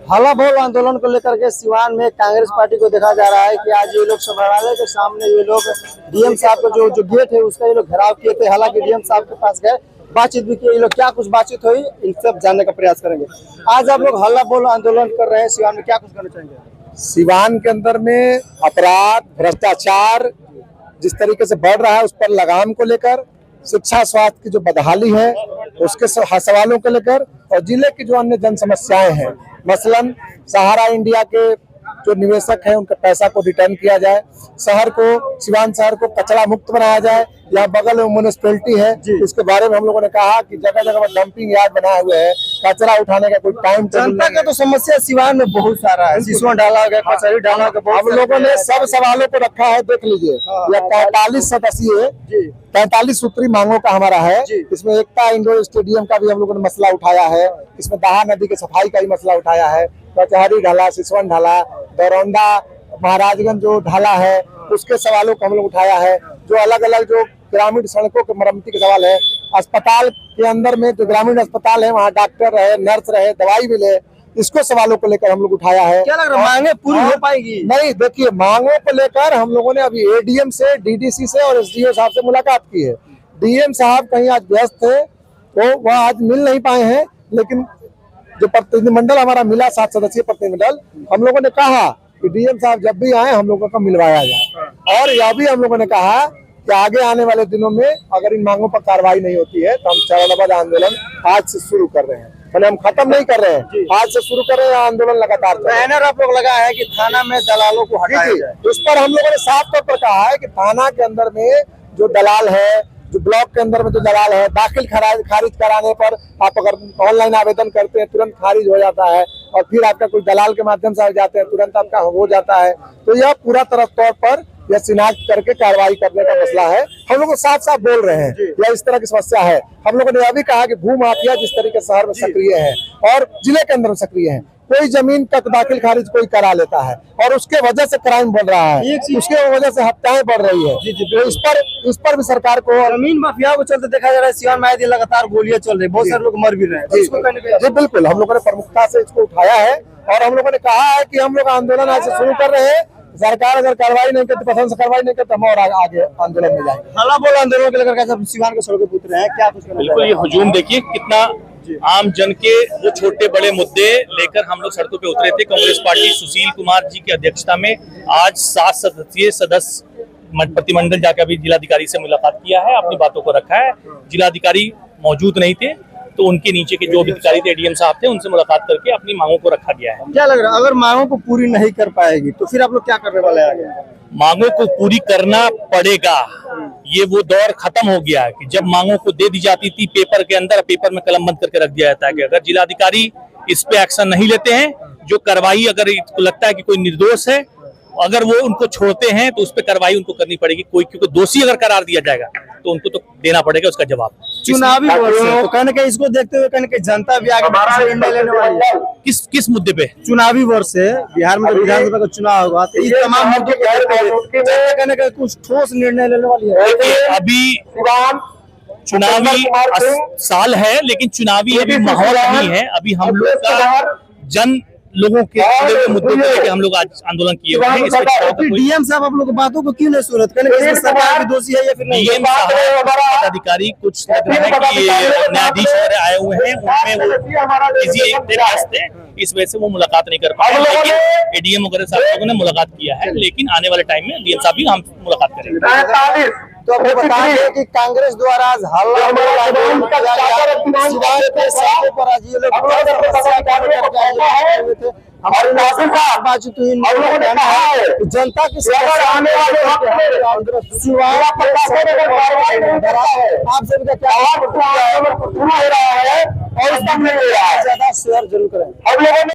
हल्ला बोल आंदोलन को लेकर के सिवान में कांग्रेस पार्टी को देखा जा रहा है कि आज ये लोग संग्रहालय के सामने ये लोग डीएम साहब का जो गेट है उसका ये लोग घेराव किए थे। हालांकि डीएम साहब के पास गए, बातचीत भी की। ये लोग क्या कुछ बातचीत हुई इन सब जानने का प्रयास करेंगे। आज आप लोग हल्ला बोल आंदोलन कर रहे हैं सिवान में, क्या कुछ करना चाहेंगे? सिवान के अंदर में अपराध, भ्रष्टाचार जिस तरीके से बढ़ रहा है उस पर लगाम को लेकर, शिक्षा स्वास्थ्य की जो बदहाली है उसके सवालों को लेकर, और जिले की जो अन्य जन समस्याएं हैं, मसलन सहारा इंडिया के जो निवेशक हैं उनके पैसा को रिटर्न किया जाए, शहर को, सिवान शहर को कचरा मुक्त बनाया जाए। यहाँ बगल में म्युनिसिपैलिटी है, इसके बारे में हम लोगों ने कहा कि जगह जगह पर डंपिंग यार्ड बनाए हुए हैं, कचरा उठाने का कोई टाइम टेबल। जनता का तो समस्या सिवान में बहुत सारा है, सिसवा डाला गया, कचहरी डाला गया। हम लोगों ने सब सवालों को रखा है, देख लीजिए। यह 45 सदस्यीय 45 सूत्री मांगों का हमारा है। इसमें एकता इंडोर स्टेडियम का भी हम लोगों ने मसला उठाया है, इसमें दाहा नदी के सफाई का भी मसला उठाया है, कचहरी ढाला, सिसवन ढाला, दरौंदा, महाराजगंज जो ढाला है उसके सवालों को हम लोग उठाया है। जो अलग अलग जो ग्रामीण सड़कों के मरम्मती के सवाल है, अस्पताल के अंदर में जो ग्रामीण अस्पताल है वहाँ डॉक्टर रहे, नर्स रहे, दवाई मिले, इसको सवालों को लेकर हम लोग उठाया है। क्या लग रहा है मांगे पूरी हो पाएगी? नहीं, देखिए मांगों को लेकर हम लोगों ने अभी एडीएम से, डीडीसी से और एसडीओ साहब से मुलाकात की है। डीएम साहब कहीं आज व्यस्त थे तो वह आज मिल नहीं पाए हैं, लेकिन जो प्रतिनिधिमंडल हमारा मिला 7 सदस्यीय प्रतिनिधिमंडल, हम लोगों ने कहा कि डीएम साहब जब भी आए हम लोगों को मिलवाया जाए। और यह भी हम लोगों ने कहा कि आगे आने वाले दिनों में अगर इन मांगों पर कार्रवाई नहीं होती है तो हम चरणबद्ध आंदोलन आज से शुरू कर रहे हैं। मैंने हम खत्म नहीं कर रहे हैं, आज से शुरू कर रहे हैं आंदोलन लगातार। बैनर आप लोग लगा है कि थाना में दलालों को हटाया जाए। उस पर हम लोगों ने साफ तौर पर कहा है कि थाना के अंदर में जो दलाल है, जो ब्लॉक के अंदर में जो दलाल है, दाखिल खारिज कराने पर आप अगर ऑनलाइन आवेदन करते हैं तुरंत खारिज हो जाता है, और फिर आपका कोई दलाल के माध्यम से आ जाते हैं तुरंत आपका हो जाता है। तो यह पूरा तरह तौर पर यह शिनाख्त करके कार्रवाई करने का मसला है। हम लोग साफ साफ बोल रहे हैं यह इस तरह की समस्या है। हम लोगों ने यह भी कहा कि भू माफिया जिस तरीके से शहर में सक्रिय है और जिले के अंदर सक्रिय है, कोई जमीन तक दाखिल खारिज कोई करा लेता है और उसके वजह से क्राइम बढ़ रहा है, उसके वजह से हत्याएं बढ़ रही है। तो इस पर भी सरकार को, जमीन माफिया को चलते देखा जा रहा है सिवान में आए दिन लगातार गोलियां चल रही, बहुत सारे लोग मर भी रहे हैं। जी बिल्कुल, हम लोगों ने प्रमुखता से इसको उठाया है और हम लोगों ने कहा है कि हम लोग आंदोलन आज से शुरू कर रहे हैं। सरकार अगर कार्रवाई नहीं करती, पसंद से कार्रवाई नहीं करती, हम और आगे आंदोलन में जाएंगे। हल्ला बोल आंदोलन के लेकर कैसे सिवान के सड़कों पर उतरे हैं, क्या कुछ? बिल्कुल, ये हुजूम देखिए कितना आम जन के वो छोटे बड़े मुद्दे लेकर हम लोग सड़कों पे उतरे थे। कांग्रेस पार्टी सुशील कुमार जी की अध्यक्षता में आज 7 सदस्यीय प्रतिनिधिमंडल जाकर अभी जिलाधिकारी से मुलाकात किया है, अपनी बातों को रखा है। जिलाधिकारी मौजूद नहीं थे तो उनके नीचे के जो अधिकारी थे, डीएम साहब थे, उनसे मुलाकात करके अपनी मांगों को रखा गया है। क्या लग रहा है अगर मांगों को पूरी नहीं कर पाएगी तो फिर आप लोग क्या करने वाले हैं आगे? मांगों को पूरी करना पड़ेगा। ये वो दौर खत्म हो गया है कि जब मांगों को दे दी जाती थी पेपर के अंदर, पेपर में कलम बंद करके रख दिया जाता है कि अगर जिलाधिकारी इस पे एक्शन नहीं लेते हैं, जो कार्रवाई अगर इनको लगता है कि कोई निर्दोष है, अगर वो उनको छोड़ते हैं तो उस पर कार्रवाई उनको करनी पड़ेगी। कोई क्योंकि दोषी अगर करार दिया जाएगा तो उनको तो देना पड़ेगा उसका जवाब। चुनावी वर्ष है तो कहने के इसको देखते हुए कहने के जनता भी आगे निर्णय लेने वाली है। किस मुद्दे पे? चुनावी वर्ष है, बिहार में विधानसभा का चुनाव होगा तो इस तमाम मुद्दों को देखते हुए कहने का कुछ ठोस निर्णय लेने वाली है। अभी चुनावी साल है लेकिन चुनावी अभी माहौल नहीं है। अभी हम लोग का जन लोगों के मुद्दों को लेकर हम लोग आज आंदोलन किए हुए हैं। डीएम साहब आप लोग बातों को क्यों नहीं सुनते? कहने सरकार की दोषी है या फिर नहीं? डीएम साहब अधिकारी कुछ लग रहा है कि न्यायाधीश वगैरह आए हुए हैं, उनमें वो बिजी थे, इस वजह से वो मुलाकात नहीं कर पाए। लेकिन एडीएम वगैरह साहब लोगों ने मुलाकात किया है, लेकिन आने वाले टाइम में डीएम साहब भी हम मुलाकात करेंगे। तो आपको बता दें कि कांग्रेस द्वारा आज हल्ला बोल आंदोलन किया गया। सिवान के सड़कों पर आज ये लोग हमारे नासिर साहब बातचीत हुई, जनता की समस्या आने वाले सिवान आप सभी का क्या हो रहा है और इसका ज्यादा शेयर जरूर करें।